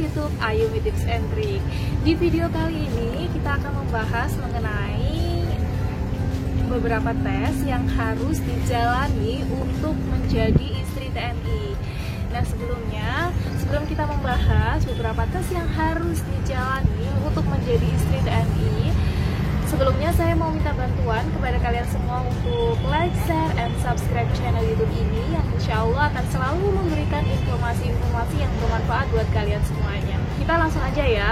YouTube Ayumi Tips and Trick. Di video kali ini kita akan membahas mengenai beberapa tes yang harus dijalani untuk menjadi istri TNI. Nah, sebelum kita membahas beberapa tes yang harus dijalani untuk menjadi istri TNI, sebelumnya saya mau minta bantuan kepada kalian semua untuk like, share, and subscribe channel YouTube ini yang insya Allah akan selalu memberikan informasi-informasi yang bermanfaat buat kalian semuanya. Kita langsung aja ya.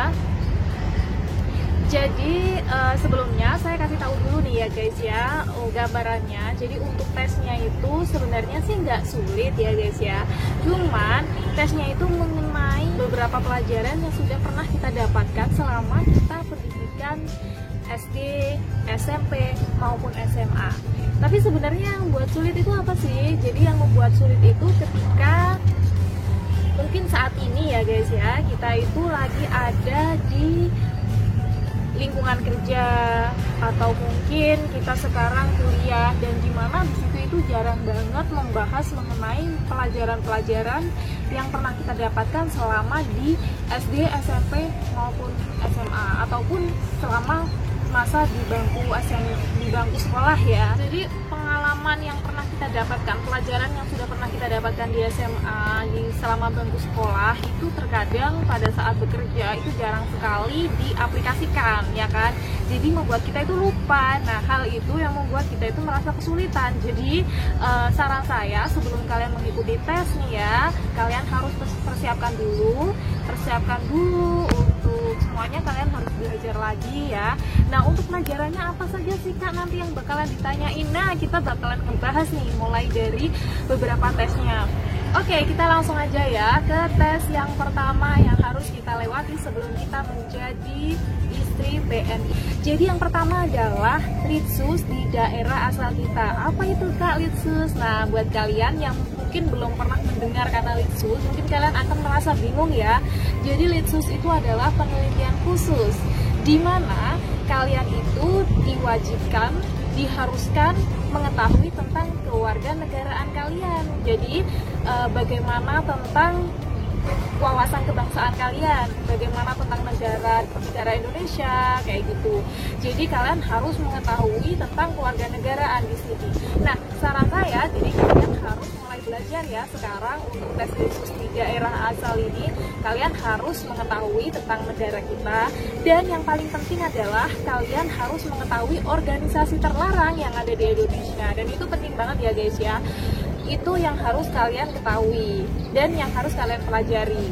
Jadi sebelumnya saya kasih tahu dulu nih ya guys ya, gambarannya. Jadi untuk tesnya itu sebenarnya sih nggak sulit ya guys ya. Cuman tesnya itu mengenai beberapa pelajaran yang sudah pernah kita dapatkan selama kita pendidikan SD, SMP, maupun SMA. Tapi sebenarnya yang membuat sulit itu apa sih? Jadi yang membuat sulit itu ketika mungkin saat ini ya guys ya, kita itu lagi ada di lingkungan kerja, atau mungkin kita sekarang kuliah dan dimana di situ itu jarang banget membahas mengenai pelajaran-pelajaran yang pernah kita dapatkan selama di SD, SMP maupun SMA, ataupun selama masa di bangku sekolah ya. Jadi pengalaman yang pernah kita dapatkan, pelajaran yang sudah pernah kita dapatkan di SMA, selama bangku sekolah itu terkadang pada saat bekerja itu jarang sekali diaplikasikan ya kan. Jadi membuat kita itu lupa. Nah, hal itu yang membuat kita itu merasa kesulitan. Jadi saran saya sebelum kalian mengikuti tes nih ya, kalian harus persiapkan dulu untuk semuanya. Kalian harus belajar lagi ya. Nah, untuk pelajarannya apa saja sih Kak nanti yang bakalan ditanyain? Nah, kita bakalan ngebahas nih mulai dari beberapa tesnya. Oke, kita langsung aja ya ke tes yang pertama yang harus kita lewati sebelum kita menjadi istri TNI. Jadi yang pertama adalah litsus di daerah asal kita. Apa itu Kak litsus? Nah, buat kalian yang mungkin belum pernah mendengar kata litsus, mungkin kalian akan merasa bingung ya. Jadi litsus itu adalah penelitian khusus di mana kalian itu diwajibkan, diharuskan mengetahui tentang kewarganegaraan kalian. Jadi bagaimana tentang wawasan kebangsaan kalian, bagaimana tentang negara Indonesia kayak gitu. Jadi kalian harus mengetahui tentang kewarganegaraan di sini. Nah, saran saya, jadi kalian harus mulai belajar ya sekarang untuk tes litsus di daerah asal ini. Kalian harus mengetahui tentang negara kita, dan yang paling penting adalah kalian harus mengetahui organisasi terlarang yang ada di Indonesia. Dan itu penting banget ya guys ya. Itu yang harus kalian ketahui dan yang harus kalian pelajari.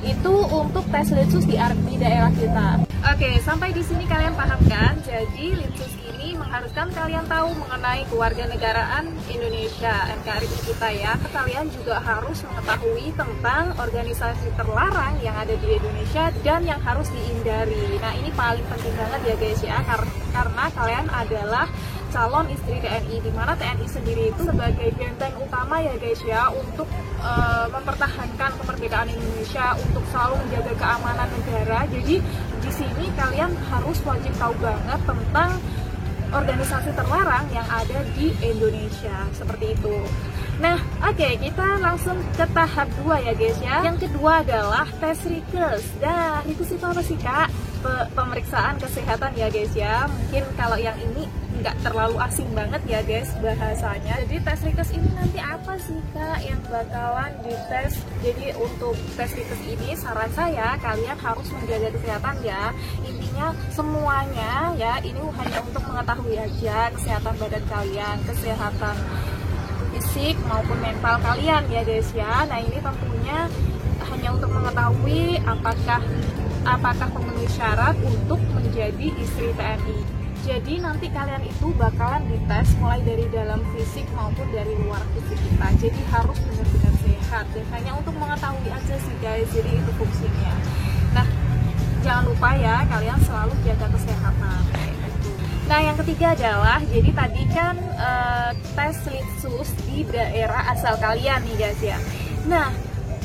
Itu untuk tes litsus di daerah kita. Oke, sampai di sini kalian paham kan? Jadi litsus ini mengharuskan kalian tahu mengenai kewarganegaraan Indonesia, NKRI kita ya. Kalian juga harus mengetahui tentang organisasi terlarang yang ada di Indonesia dan yang harus dihindari. Nah, ini paling penting banget ya guys ya, karena kalian adalah calon istri TNI, di mana TNI sendiri itu sebagai benteng utama ya guys ya untuk mempertahankan kemerdekaan Indonesia, untuk selalu menjaga keamanan negara. Jadi di sini kalian harus wajib tahu banget tentang organisasi terlarang yang ada di Indonesia, seperti itu. Nah, oke, kita langsung ke tahap 2 ya guys ya. Yang kedua adalah tes Rikes. Nah, Rikes itu apa sih Kak? Pemeriksaan kesehatan ya guys ya. Mungkin kalau yang ini nggak terlalu asing banget ya guys bahasanya. Jadi tes Rikes ini nanti apa sih Kak yang bakalan dites? Jadi untuk tes Rikes ini saran saya kalian harus menjaga kesehatan ya. Intinya semuanya ya, ini hanya untuk mengetahui aja kesehatan badan kalian, kesehatan fisik maupun mental kalian ya guys ya. Nah, ini tentunya hanya untuk mengetahui apakah memenuhi syarat untuk menjadi istri TNI. Jadi nanti kalian itu bakalan dites mulai dari dalam fisik maupun dari luar fisik kita. Jadi harus benar-benar sehat dan hanya untuk mengetahui aja sih guys. Jadi itu fungsinya. Nah, jangan lupa ya kalian selalu jaga kesehatan. Nah, yang ketiga adalah, jadi tadi kan tes litsus di daerah asal kalian nih guys ya. Nah,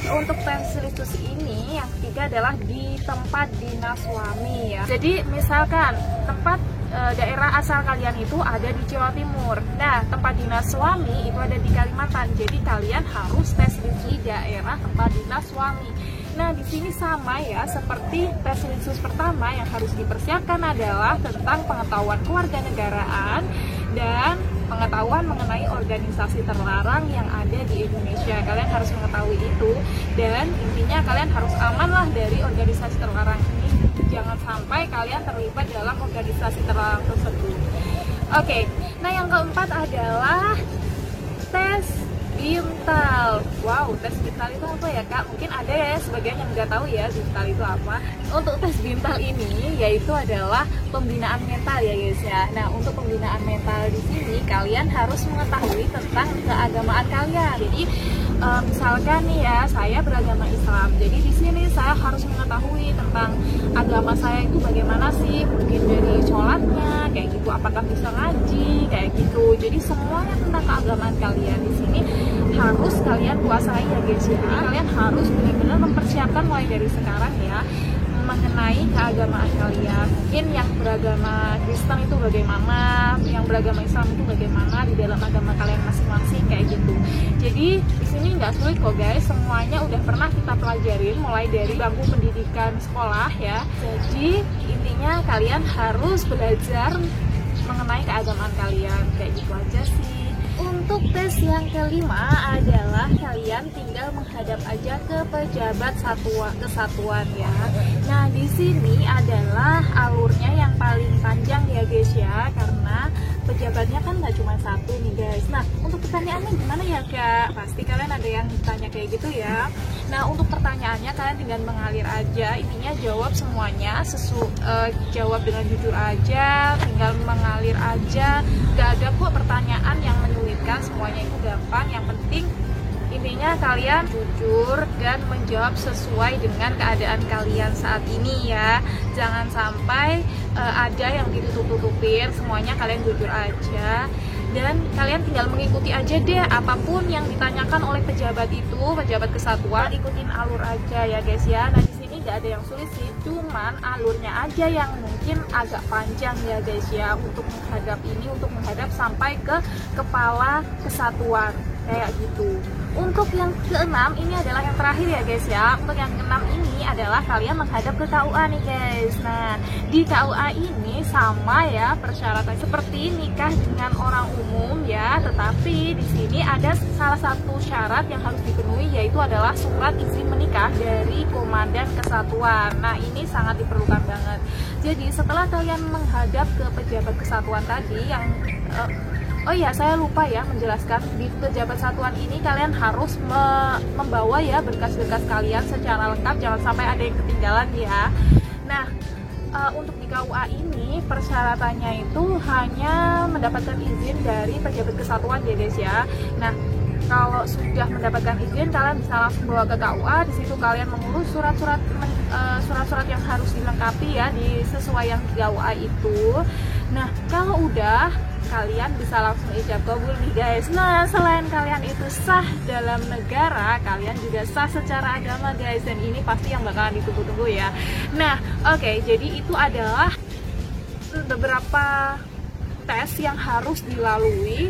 untuk tes litsus ini yang ketiga adalah di tempat dinas suami ya. Jadi misalkan tempat daerah asal kalian itu ada di Jawa Timur. Nah, tempat dinas suami itu ada di Kalimantan. Jadi kalian harus tes di daerah tempat dinas suami. Nah, di sini sama ya, seperti tes khusus pertama yang harus dipersiapkan adalah tentang pengetahuan kewarganegaraan dan pengetahuan mengenai organisasi terlarang yang ada di Indonesia. Kalian harus mengetahui itu, dan intinya kalian harus aman lah dari organisasi terlarang ini. Jangan sampai kalian terlibat dalam organisasi terlarang tersebut. Oke, nah yang keempat adalah tes Bintal. Wow, tes Bintal itu apa ya Kak? Mungkin ada ya sebagian yang nggak tahu ya Bintal itu apa. Untuk tes Bintal ini yaitu adalah pembinaan mental ya guys ya. Nah, untuk pembinaan mental di sini kalian harus mengetahui tentang keagamaan kalian. Jadi misalkan nih ya, saya beragama Islam. Jadi di sini saya harus mengetahui tentang agama saya itu bagaimana sih, mungkin dari sholatnya kayak gitu, apakah bisa ngaji kayak gitu. Jadi semuanya tentang keagamaan kalian di sini harus kalian kuasai ya guys ya. Jadi kalian harus benar-benar mempersiapkan mulai dari sekarang ya mengenai keagamaan kalian. Mungkin yang beragama Kristen itu bagaimana, yang beragama Islam itu bagaimana di dalam agama kalian masing-masing kayak gitu. Jadi di sini nggak sulit kok guys, semuanya udah pernah kita pelajarin mulai dari bangku pendidikan sekolah ya. Jadi intinya kalian harus belajar mengenai keagamaan kalian kayak gitu aja sih. Untuk tes yang kelima adalah kalian tinggal menghadap aja ke pejabat kesatuan ya. Nah, di sini adalah alurnya yang paling panjang ya guys ya, karena pejabatnya kan nggak cuma satu nih guys. Nah, untuk pertanyaannya gimana ya Kak? Pasti kalian ada yang tanya kayak gitu ya. Nah, untuk pertanyaannya kalian tinggal mengalir aja, intinya jawab semuanya jawab dengan jujur aja, tinggal mengalir aja. Gak ada kok pertanyaan yang menyulitkan, semuanya itu gampang. Yang penting intinya kalian jujur dan menjawab sesuai dengan keadaan kalian saat ini ya. Jangan sampai ada yang ditutup-tutupin, semuanya kalian jujur aja. Dan kalian tinggal mengikuti aja deh apapun yang ditanyakan oleh pejabat itu, pejabat kesatuan, ikutin alur aja ya guys ya. Nah, di sini nggak ada yang sulit sih, cuman alurnya aja yang mungkin agak panjang ya guys ya, untuk menghadap sampai ke kepala kesatuan kayak gitu. Untuk yang keenam ini adalah yang terakhir ya guys ya. Untuk yang keenam ini adalah kalian menghadap ke KUA nih guys. Nah, di KUA ini sama ya persyaratan seperti nikah dengan orang umum ya, tetapi di sini ada salah satu syarat yang harus dipenuhi, yaitu adalah surat izin menikah dari komandan kesatuan. Nah, ini sangat diperlukan banget. Jadi setelah kalian menghadap ke pejabat kesatuan tadi yang oh iya, saya lupa ya menjelaskan, di pejabat satuan ini kalian harus membawa ya berkas-berkas kalian secara lengkap, jangan sampai ada yang ketinggalan ya. Nah, untuk di KUA ini persyaratannya itu hanya mendapatkan izin dari pejabat kesatuan ya guys ya. Nah, kalau sudah mendapatkan izin, kalian bisa langsung bawa ke KUA. Di situ kalian mengurus surat-surat yang harus dilengkapi ya, sesuai yang di KUA itu. Nah, kalau udah, kalian bisa langsung ijab kabul nih guys. Nah, selain kalian itu sah dalam negara, kalian juga sah secara agama guys. Dan ini pasti yang bakalan ditunggu-tunggu ya. Nah, oke, jadi itu adalah beberapa tes yang harus dilalui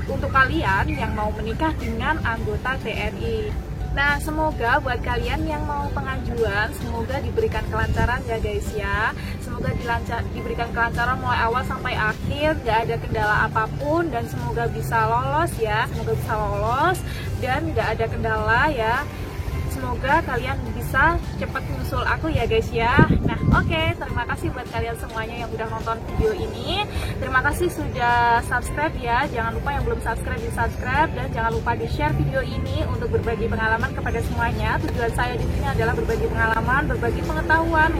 untuk kalian yang mau menikah dengan anggota TNI. Nah, semoga buat kalian yang mau pengajuan, semoga diberikan kelancaran ya guys ya. Semoga diberikan kelancaran mulai awal sampai akhir, gak ada kendala apapun, dan semoga bisa lolos ya. Semoga bisa lolos dan gak ada kendala ya. Semoga kalian bisa cepat menyusul aku ya guys ya. Nah, oke, terima kasih buat kalian semuanya yang udah nonton video ini. Terima kasih sudah subscribe ya. Jangan lupa yang belum subscribe di subscribe, dan jangan lupa di share video ini untuk berbagi pengalaman kepada semuanya. Tujuan saya di sini adalah berbagi pengalaman, berbagi pengetahuan.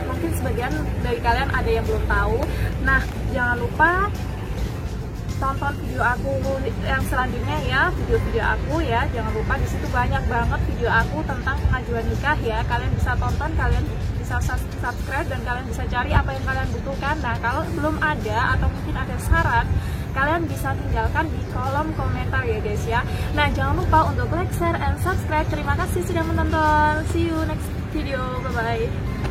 Mungkin sebagian dari kalian ada yang belum tahu. Nah, jangan lupa tonton video aku yang selanjutnya ya, video-video aku ya. Jangan lupa, di situ banyak banget video aku tentang pengajuan nikah ya. Kalian bisa tonton, kalian bisa subscribe, dan kalian bisa cari apa yang kalian butuhkan. Nah, kalau belum ada atau mungkin ada saran, kalian bisa tinggalkan di kolom komentar ya guys ya. Nah, jangan lupa untuk like, share, and subscribe. Terima kasih sudah menonton. See you next video. Bye bye.